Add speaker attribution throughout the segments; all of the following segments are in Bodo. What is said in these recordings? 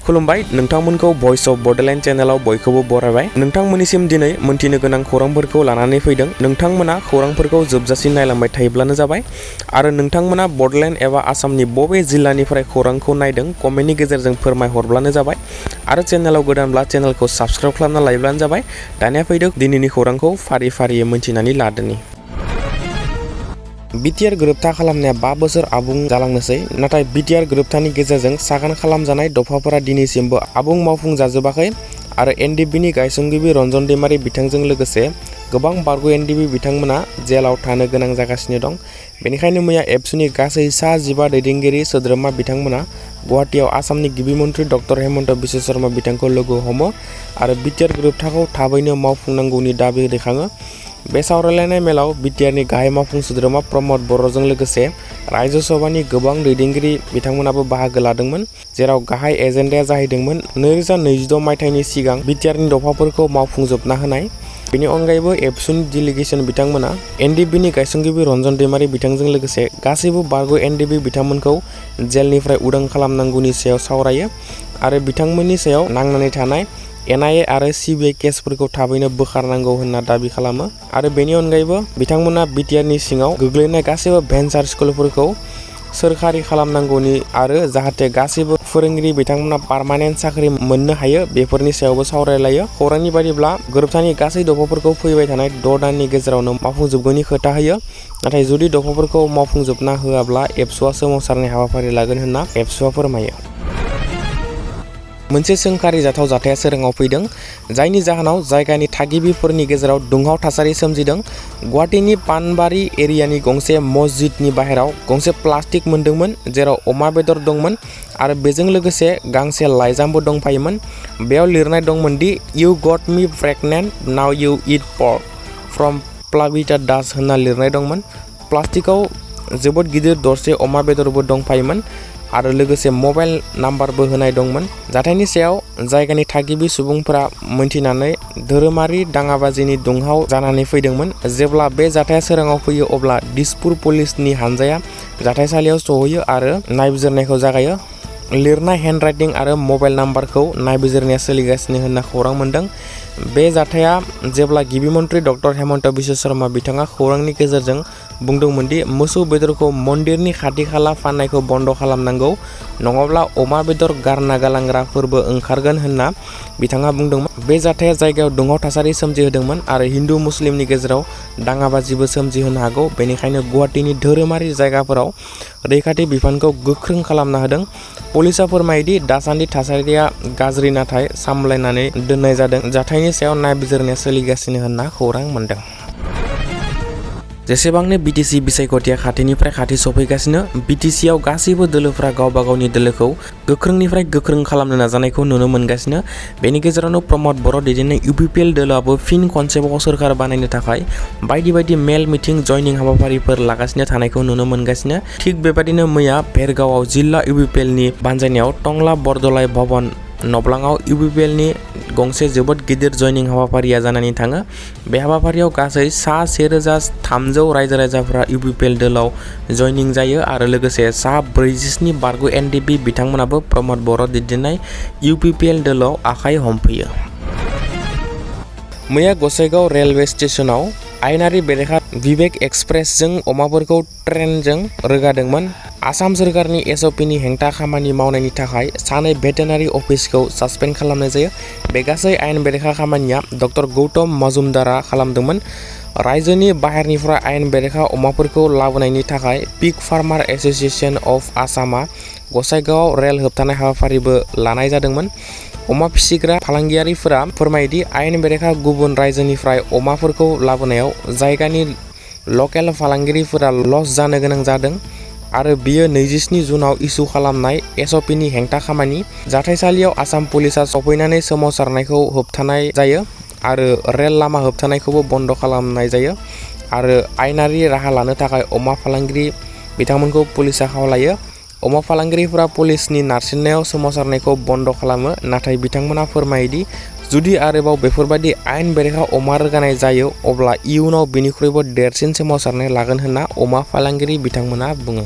Speaker 1: खुलुमबाय नोंथांमोनखौ भॉइस ऑफ बोडोलैंड चैनलाव बयखौबो बरायबाय। नोंथांमोननिसिम दिनै मोनथिनो गोनां खौरांफोरखौ लानानै फैदों। नोंथांमोना खौरांफोरखौ जोबजासिम नायलांबाय थायोब्लानो जाबाय आरो नोंथांमोना बडोलेण्ड एबा आसामनि बबे जिल्लानिफ्राय खौरांखौ नायदों कमेन्टनि गेजेरजों फोरमायहरब्लानो जाबाय आरो चैनेलाव गोदानब्ला चैनेलखौ साबस्क्राइब खालामना लायोब्लानो जाबाय। दानिया फैदो दिनैनि खौरांखौ फारि फारियै मोनथिनानै लादोनि। BTR गोरोबथा खालामनाया 5 बोसोर आबुं जालांनोसै, नाथाय BTR गोरोबथानि गेजेरजों सागान खालामजानाय दफाफोरा दिनैसिमबो आबुं मावफुं जाजोबाखै आरो NDBनि गायसनगिरि रन्जन दैमारी बिथांजों लोगोसे गोबां बारग' NDB बिथांमोना जेलाव थानो गोनां जागासिनो दं। बेनिखायनो मैया एबसुनि गासै 15 दैदेनगिरि सोद्रोमा बिथांमोना गुवाहाटीआव आसामनि गिबि मन्त्रि डक्टर हेमन्त बिश्व शर्मा बिथांखौ लोगो हमो आरो BTR गोरोबथाखौ थाबैनो मावफुंनांगौनि दाबि दैखाङो। बे सावरायलायनाय मेलाव BTRनि गाहाय मावफुं सोद्रोमा प्रमद बर'जों लोगोसे राज्य सभानि गोबां दैदेनगिरि बिथांमोनाबो बाहागो लादोंमोन, जेराव गाहाय एजेन्डाया जाहैदोंमोन 2026 मायथाइनि सिगां BTRनि दफाफोरखौ मावफुंजोबना होनाय। बेनि अनगायैबो एबसुनि डेलिगेसन बिथांमोना NDBनि गायसनगिरि रन्जन दैमारी बिथांजों लोगोसे गासैबो बारग' NDB बिथांमोनखौ जेलनिफ्राय उदां खालामनांगौनि सायाव सावरायो आरो बिथांमोननि सायाव नांनानै थानाय NIA आरो CBI केसफोरखौ थाबैनो बोखारनांगौ होनना दाबि खालामो आरो बेनि अनगायैबो बिथांमोना BTRनि सिङाव गोग्लैनाय गासैबो भेन्सार स्कुलफोरखौ सोरखारि खालामनांगौनि आरो जाहाथे गासैबो फोरोंगिरि बिथांमोना पार्मानेन्ट साख्रि मोननो हायो बेफोरनि सायावबो सावरायलायो। खौरांनि बायदिब्ला गोरोबथानि गासै दफाफोरखौ फैबाय थानाय 6 दाननि गेजेरावनो मावफुंजोबगोननि खोथा होयो, नाथाय जुदि दफाफोरखौ मावफुंजोबना होआब्ला एबसुआ सोमावसारनाय हाबाफारि लागोन होनना एबसुआ फोरमायो। मोनसे सोंखारि जाथाव जाथाया सोराङाव फैदों, जायनि जाहोनाव जायगानि थागिबिफोरनि गेजेराव दुंहाव थासारि सोमजिदों। गुवाहाटीनि पानबारि एरियानि गंसे मस्जिदनि बाहेराव गंसे प्लास्टिक मोनदोंमोन, जेराव अमा बेदर दंमोन आरो बेजों लोगोसे गांसे लाइजामबो दंफायोमोन। बेयाव लिरनाय दंमोन दि "You got me pregnant, now you eat pork" from Plabita Das होनना लिरनाय दंमोन। प्लास्टिकआव जोबोद गिदिर दरसे अमा बेदरबो दंफायोमोन आरो लोगोसे मबाइल नाम्बारबो होनाय दंमोन। जाथायनि सायाव जायगानि थागिबि सुबुंफोरा मोनथिनानै धोरोमारि दाङाबाजिनि दुंहाव जानानै फैदोंमोन। जेब्ला बे जाथाया सोराङाव फैयो अब्ला दिसपुर पुलिसनि हानजाया जाथायसालियाव सहैयो आरो नायबिजिरनायखौ जागायो। लिरनाय हेन्डराइटिं आरो मबाइल नाम्बारखौ नायबिजिरनाया सोलिगासिनो होनना खौरां मोन्दों। बे जाथाया जेब्ला गिबि मन्त्रि डक्टर हेमन्त बिश्व शर्मा बिथाङा खौरांनि गेजेरजों बुंदोंमोन दि मोसौ बेदरखौ मन्दिरनि खाथि खाला फाननायखौ बन्द खालामनांगौ, नङाब्ला अमा बेदर गारना गालांग्राफोरबो ओंखारगोन होनना बिथाङा बुंदोंमोन। बे जाथाया जायगायाव दुंहाव थासारि सोमजिहोदोंमन आरो हिन्दु मुस्लिमनि गेजेराव दाङाबाजिबो सोमजिहोनो हागौ। बेनिखायनो गुवाहाटीनि धोरोमारि जायगाफोराव रैखाथि बिफानखौ गोख्रों खालामना होदों। पुलिसा फोरमायोदि दासान्दि थासारिया गाज्रि नाथाय सामलायनानै दोननाय जादों। जाथायनि सायाव नायबिजिरनाया सोलिगासिनो होनना खौरां मोन्दों। जेसेबांनो BTC बिसायख'थिया खाथिनिफ्राय खाथि सफैगासिनो, BTCआव गासैबो दोलोफोरा गावबा गावनि दोलोखौ गोख्रोंनिफ्राय गोख्रों खालामनो नाजानायखौ नुनो मोनगासिनो। बेनि गेजेरावनो प्रमद बर' दैदेननाय UPPL दोलोआबो फिन खनसेबाव सोरखार बानायनो थाखाय बायदि मेल मिटिं जयनिं हाबाफारिफोर लागासिनो थानायखौ नुनो मोनगासिनो। थिग बेबादिनो मैया भेरगावआव जिल्ला UPPLनि बानजायनायाव टंला बरदलाय भवन नब्लाङाव UPPLनि गंसे जोबोद गिदिर जयनिं हाबाफारिया जानानै थाङो। बे हाबाफारियाव गासै 1300 रायजो राजाफोरा UPPL दोलोआव जयनिं जायो आरो लोगोसे 47 बारग' NDB बिथांमोनाबो प्रमद बर' दैदेननाय UPPL दोलोआव आखाइ हमफैयो। मैया गसाइगाव रेलवे स्टेशनाव आयेनारि बेरेखा विवेक एक्सप्रेसजों अमाफोरखौ ट्रेनजों रोगादोंमोन। आसाम सोरखारनि SOPनि हेंथा खामानि मावनायनि थाखाय 2 भेटेनारि अफिसखौ सासपेन्ड खालामनाय जायो। बे गासै आयेन बेरेखा खामानिया डक्टर गौतम मजुमदारा खालामदोंमोन। रायजोनि बाहेरनिफ्राय आयेन बेरेखा अमाफोरखौ लाबोनायनि थाखाय पिग फार्मार एस'सिएशन अफ आसामआ गसाइगावआव रेल होबथानाय हाबाफारिबो लानाय जादोंमन। अमा फिसिग्रा फालांगियारिफोरा फोरमायोदि आयेन बेरेखा गुबुन रायजोनिफ्राय अमाफोरखौ लाबोनायाव जायगानि लकेल फालांगिरिफोरा लस जानो गोनां जादों आरो बियो 27 जुनाव इसु खालामनाय SOPनि हेंथा खामानि। जाथायसालियाव आसाम पुलिसा सफैनानै सोमावसारनायखौ होबथानाय जायो आरो रेल लामा होबथानायखौबो बन्द खालामनाय जायो आरो आयेनारि राहा लानो थाखाय अमा फालांगिरि बिथांमोनखौ पुलिसा खावलायो। अमा फालांगिरिफोरा पुलिसनि नारसिननायाव सोमावसारनायखौ बन्द खालामो, नाथाय बिथांमोना फोरमायोदि जुदि आरोबाव बेफोरबायदि आयेन बेरेखा अमा रोगानाय जायो अब्ला इयुनाव बेनिख्रुइबो देरसिन सोमावसारनाय लागोन होनना अमा फालांगिरि बिथांमोना बुङो।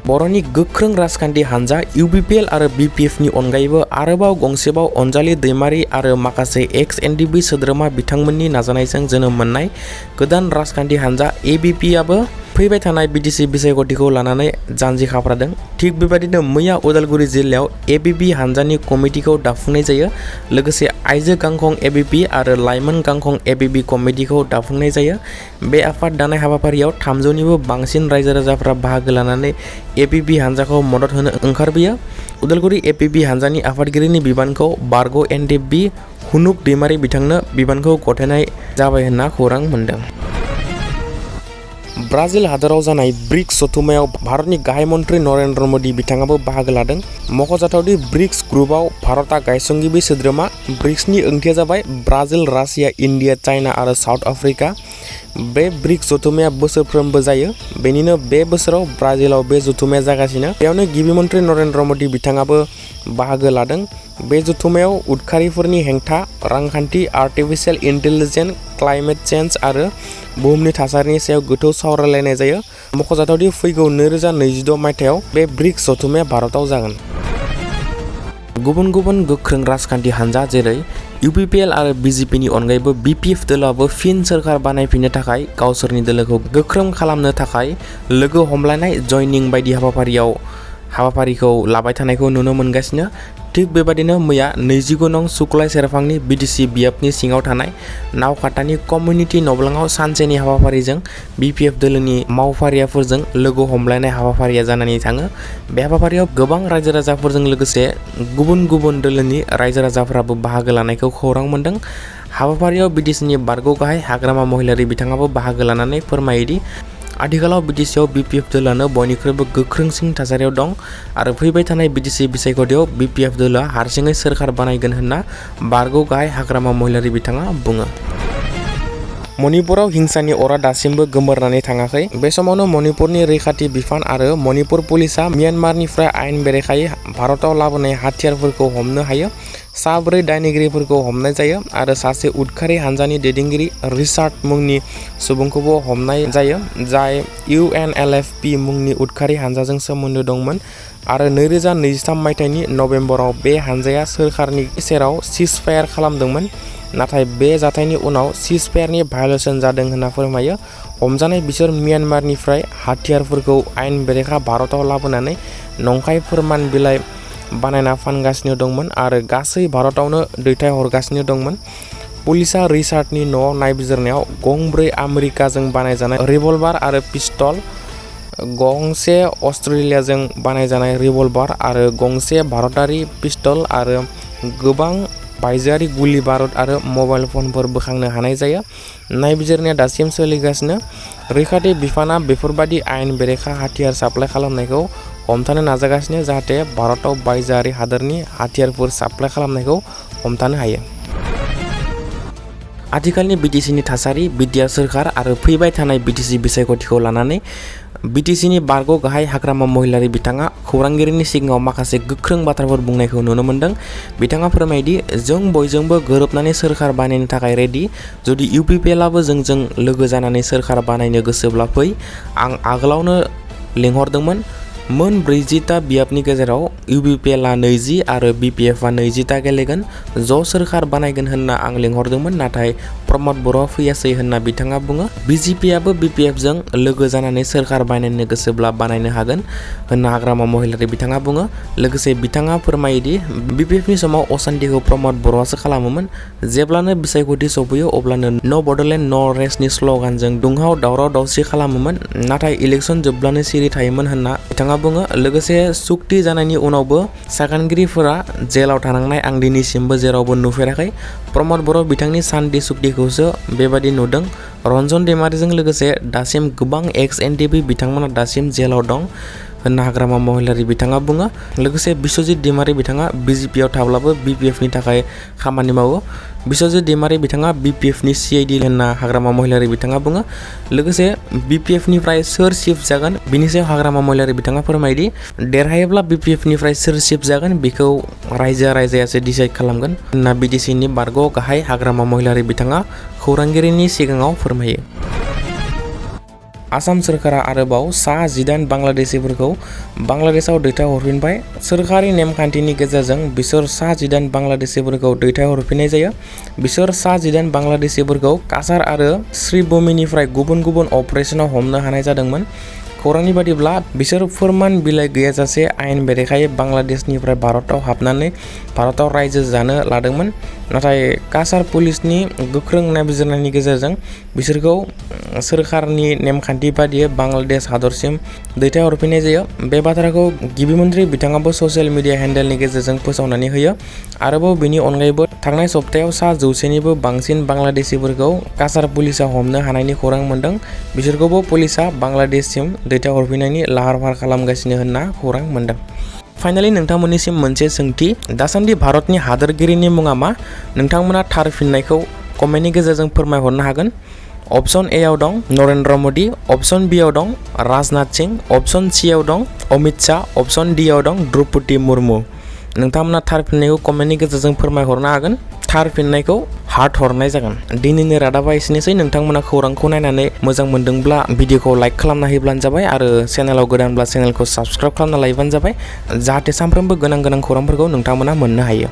Speaker 1: बर'नि गोख्रों राजखान्थि हानजा UPPL आरो BPF नि अनगायैबो आरोबाव गंसेबाव अनजालि दैमारि आरो माखासे एक्स NDB सोद्रोमा बिथांमोननि नाजानायजों जोनोम मोननाय गोदान राजखान्थि हानजा ABP आबो फैबाय थानाय BTC बिसायख'थिखौ लानानै जानजि खाफ्रादों। थिग बेबायदिनो मैया उदालगुरि जिल्लायाव ABP हानजानि कमिटिखौ दाफुंनाय जायो। लोगोसे आइजो गांखं ABP आरो लाइमोन गांखं ABP कमिटिखौ दाफुंनाय जायो। बे आफाद दानाय हाबाफारियाव 300निबो बांसिन रायजो राजाफ्रा बाहागो लानानै ABP हानजाखौ मदद होनो ओंखारबोयो। उदालगुरि ABP हानजानि आफादगिरिनि बिबानखौ बारग' NDB हुनुक दैमारि बिथांनो बिबानखौ गथायनाय जाबाय होनना खौरां मोनदों। ब्राजिल हादराव जानाय ब्रिक्स जथुम्मायाव भारतनि गाहाय मन्त्रि नरेन्द्र मोदी बिथाङाबो बाहागो लादों। मख'जाथावदि ब्रिक्स ग्रुपआव भारतआ गायसनगिरि सोद्रोमा। ब्रिक्सनि ओंथिया जाबाय ब्राजिल, रासिया, इन्डिया, चाइना आरो साउथ आफ्रिका। बे ब्रिक्स जथुम्माया बोसोरफ्रोमबो जायो। बेनिनो बे बोसोराव ब्राजिलाव बे जथुम्माया जागासिनो। बेयावनो गिबि मन्त्रि नरेन्द्र मोदी बिथाङाबो बाहागो लादों। बे जथुम्मायाव उदखारिफोरनि हेंथा, रांखान्थि, आर्टिफिशियेल इन्टेलिजेन्स, क्लाइमेट चेन्ज आरो बुहुमनि थासारिनि सायाव गोथौ सावरायलायनाय जायो। मख'जाथावदि फैगौ 2026 मायथाइयाव बे ब्रिक्स जथुम्माया भारताव जागोन। गुबुन गुबुन गोख्रों राजखान्थि हानजा जेरै UPPL आरो BJP नि अनगायैबो BPF दोलोआबो फिन सोरखार बानायफिननो थाखाय गावसोरनि दोलोखौ गोख्रों खालामनो थाखाय लोगो हमलायनाय जयनिं बायदि हाबाफारिखौ लाबाय थानायखौ नुनो मोनगासिनो। थिग बेबादिनो मैया 29 नं सुक्लाय सेरफांनि BTC बियाबनि सिङाव थानाय नावखातानि कमिउनिटि नब्लाङाव सानसेनि हाबाफारिजों BPF दोलोनि मावफारियाफोरजों लोगो हमलायनाय हाबाफारिया जानानै थाङो। बे हाबाफारियाव गोबां रायजो राजाफोरजों लोगोसे गुबुन गुबुन दोलोनि रायजो राजाफोराबो बाहागो लानायखौ खौरां मोनदों। हाबाफारियाव BTCनि बारग' गाहाय हाग्रामा महिलारी बिथाङाबो बाहागो लानानै फोरमायोदि आथिखालाव BTCआव BPF दोलोआनो बयनिख्रुइबो गोख्रोंसिन थासारियाव दं आरो फैबाय थानाय BTC बिसायख'थियाव BPF दोलोआ हारसिङै सोरखार बानायगोन होनना बारग' गाहाय हाग्रामा महिलारी बिथाङा बुङो। मणिपुराव हिंसानि अरा दासिमबो गोमोरनानै थाङाखै। बे समावनो मणिपुरनि रैखाथि बिफान आरो मणिपुर पुलिसआ म्यानमारनिफ्राय आयेन बेरेखायै भारताव लाबोनाय हाथियारफोरखौ हमनो हायो। 4 दायनिगिरिफोरखौ हमनाय जायो आरो सासे उदखारि हानजानि दैदेनगिरि रिचार्ड मुंनि सुबुंखौबो हमनाय जायो, जाय UNLFP मुंनि उदखारि हानजाजों सोमोन्दो दंमोन आरो 2023 मायथाइनि नभेम्बराव बे हानजाया सोरखारनि सेराव सिजफायार खालामदोंमोन। नाथाय बे जाथायनि उनाव सिजफायारनि भायलेसन जादों होनना फोरमायो। हमजानाय बिसोर म्यानमारनिफ्राय हाथियारफोरखौ आयेन बेरेखा भारताव लाबोनानै नंखाय फोरमान बिलाइ बानायना फानगासिनो दंमोन आरो गासै भारतावनो दैथायहरगासिनो दंमोन। पुलिसआ रिचार्डनि न'आव नायबिजिरनायाव गंब्रै आमेरिकाजों बानायजानाय रिभल्भार आरो पिस्तल, गंसे अस्ट्रेलियाजों बानायजानाय रिभल्भार आरो गंसे भारतारि पिस्तल आरो गोबां बायजोआरि गुलि बारुद आरो मबाइल फनफोर बोखांनो हानाय जायो। नायबिजिरनाया दासिम सोलिगासिनो। रैखाथि बिफानआ बेफोरबादि आयेन बेरेखा हाथियार साप्लाय खालामनायखौ हमथानो नाजागासिनो, जाहाथे भारताव बायजोआरि हादोरनि हाथियारफोर साप्लाय खालामनायखौ हमथानो हायो। आथिखालनि BTCनि थासारि, BTR सोरखार आरो फैबाय थानाय BTC बिसायख'थिखौ लानानै BTCनि बारग' गाहाय हाग्रामा महिलारी बिथाङा खौरांगिरिनि सिगाङाव माखासे गोख्रों बाथ्राफोर बुंनायखौ नुनो मोनदों। बिथाङा फोरमायदि जों बयजोंबो गोरोबनानै सोरखार बानायनो थाखाय रेडि। जुदि UPPLआबो जोंजों लोगो जानानै सोरखार बानायनो गोसोब्ला फै। आं आगोलावनो लिंहरदोंमोन। मोन 40ता बियाबनि गेजेराव UPPLआ 20 आरो BPFआ 20ता गेलेगोन। ज' सोरखार बानायगोन होनना आं लिंहरदोंमोन, नाथाय प्रमद बर'आ फैयासै होनना बिथाङा बुङो। BJPआबो BPFजों लोगो जानानै सोरखार बानायनो गोसोब्ला बानायनो हागोन होनना हाग्रामा महिलारी बिथाङा बुङो। लोगोसे बिथाङा फोरमायोदि BPFनि समाव असान्तिखौ प्रमद बर'आसो खालामोमोन। जेब्लानो बिसायख'थि सफैयो अब्लानो न' बड'लेण्ड न' रेस्टनि स्ल'गानजों दुंहाव दावराव दावसि खालामोमोन, नाथाय इलेक्सन जोबब्लानो सिरि थायोमोन होनना बिथाङा बुङो। लोगोसे सुक्ति जानायनि उनावबो सागानगिरिफोरा जेलाव थानांनाय आं दिनैसिमबो जेरावबो नुफेराखै। प्रमद बर' बिथांनि सान्थि सुक्तिखौसो बेबादि नुदों। रन्जन दैमारिजों लोगोसे दासिम गोबां एक्स NDB बिथांमोना दासिम जेलाव दं होनना हाग्रामा महिलारी बिथाङा बुङो। लोगोसे बिश्वजित दैमारि बिथाङा BJPआव थाब्लाबो BPFनि थाखाय खामानि मावो। बिश्वजित दैमारि बिथाङा BPFनि CID होनना हाग्रामा महिलारी बिथाङा बुङो। लोगोसे BPFनिफ्राय सोर चिफ जागोन बिनि सायाव हाग्रामा महिलारी बिथाङा फोरमायदि देरहायोब्ला BPFनिफ्राय सोर चिफ जागोन बेखौ रायजोआसो डिसाइड खालामगोन होनना BTCनि बारग' गाहाय हाग्रामा महिलारी बिथाङा खौरांगिरिनि सिगाङाव फोरमायो। आसाम सोरखारा आरोबाव सा 18 बांलादेशिफोरखौ बांलादेशआव दैथायहरफिनबाय। सोरखारि नेमखान्थिनि गेजेरजों बिसोर सा 18 बांलादेशिफोरखौ दैथायहरफिननाय जायो। बिसोर सा 18 बांलादेशिफोरखौ काछार आरो श्रीभूमिनिफ्राय गुबुन गुबुन अपारेशनाव हमनो हानाय जादोंमोन। खौरांनि बादिब्ला बिसोर फोरमान बिलाइ गैयाजासे आयेन बेरेखायै बांलादेशनिफ्राय भारताव हाबनानै भारताव रायजो जानो लादोंमोन। नाथाय काछार पुलिसनि गोख्रों नायबिजिरनायनि गेजेरजों बिसोरखौ सोरखारनि नेमखान्थि बादियै बांलादेश हादरसिम दैथायहरफिननाय जायो। बे बाथ्राखौ गिबि मन्थ्रि बिथाङाबो ससियेल मिडिया हेन्डेलनि गेजेरजों फोसावनानै होयो। आरोबाव बेनि अनगायैबो थांनाय सप्तायाव सा 100निबो बांसिन बांलादेशिफोरखौ काछार पुलिसा हमनो हानायनि खौरां मोन्दों। बिसोरखौबो पुलिसा बांलादेशसिम दैथायहरफिननायनि लाहार फाहार खालामगासिनो होनना खौरां मोन्दों। फाइनालि नोंथांमोननिसिम मोनसे सोंथि, दासान्दि भारतनि हादोरगिरिनि मुङा मा? नोंथांमोना थार फिननायखौ कमेन्टनि गेजेरजों फोरमायहरनो हागोन। अप्शन ए आव दं नरेन्द्र मदि, अप्शन बि आव दं राजनाथ सिंह, अप्शन सि आव दं अमित शाह, अप्शन डि आव दं द्रौपदी मुर्मु। नोंथांमोना थार फिननायखौ कमेन्टनि गेजेरजों फोरमायहरनो हागोन। थार फिननायखौ हार्ट हरनाय जागोन। दिनैनि रादाबा एसेनोसै। नोंथांमोना खौरांखौ नायनानै मोजां मोनदोंब्ला भिडिअखौ लाइक खालामना होब्लानो जाबाय आरो चेनेलाव गोदानब्ला चेनेलखौ साबस्क्राइब खालामना लायोबानो जाबाय, जाहाथे सानफ्रोमबो गोनां खौरांफोरखौ नोंथांमोना मोननो हायो।